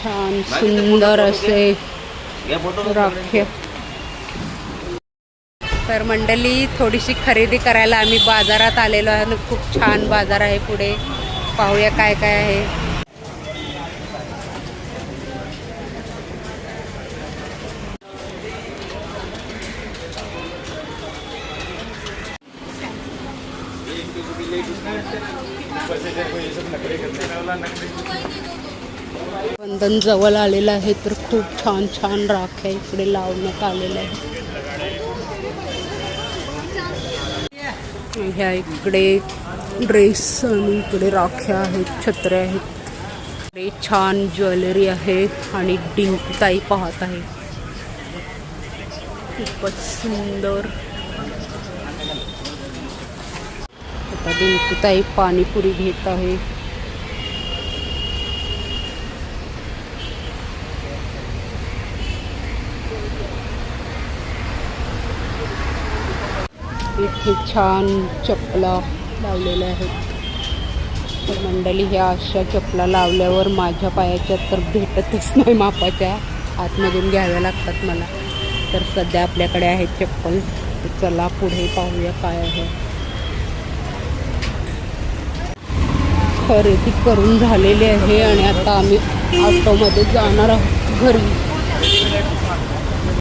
छान सुंदर असे राख्या. तर मंडळी थोडीशी खरेदी करायला आम्ही बाजारात आलेलो आहे आणि खूप छान बाजार आहे. पुढे पाहूया काय काय आहे. बंधन जवळ आलेलं आहे तर खूप छान छान राख्या इकडे लावण्यात आलेल्या आहे. ह्या इकडे ड्रेस आणि इकडे राख्या आहेत, छत्र्या आहेत. इकडे छान ज्वेलरी आहे आणि डिंकताई पाहत आहे. खूपच सुंदर. आता डिंकताई पाणीपुरी घेत आहे. इथे छान चपला लावलेल्या आहेत. तर मंडळी ह्या अशा चपला लावल्यावर माझ्या पायाच्या तर भेटतच नाही, मापाच्या आतमधून घ्याव्या लागतात मला. तर सध्या आपल्याकडे आहे चप्पल. तर चला पुढे पाहूया काय आहे. खरेदी करून झालेली आहे आणि आता आम्ही ऑटोमध्ये जाणार आहोत घरी.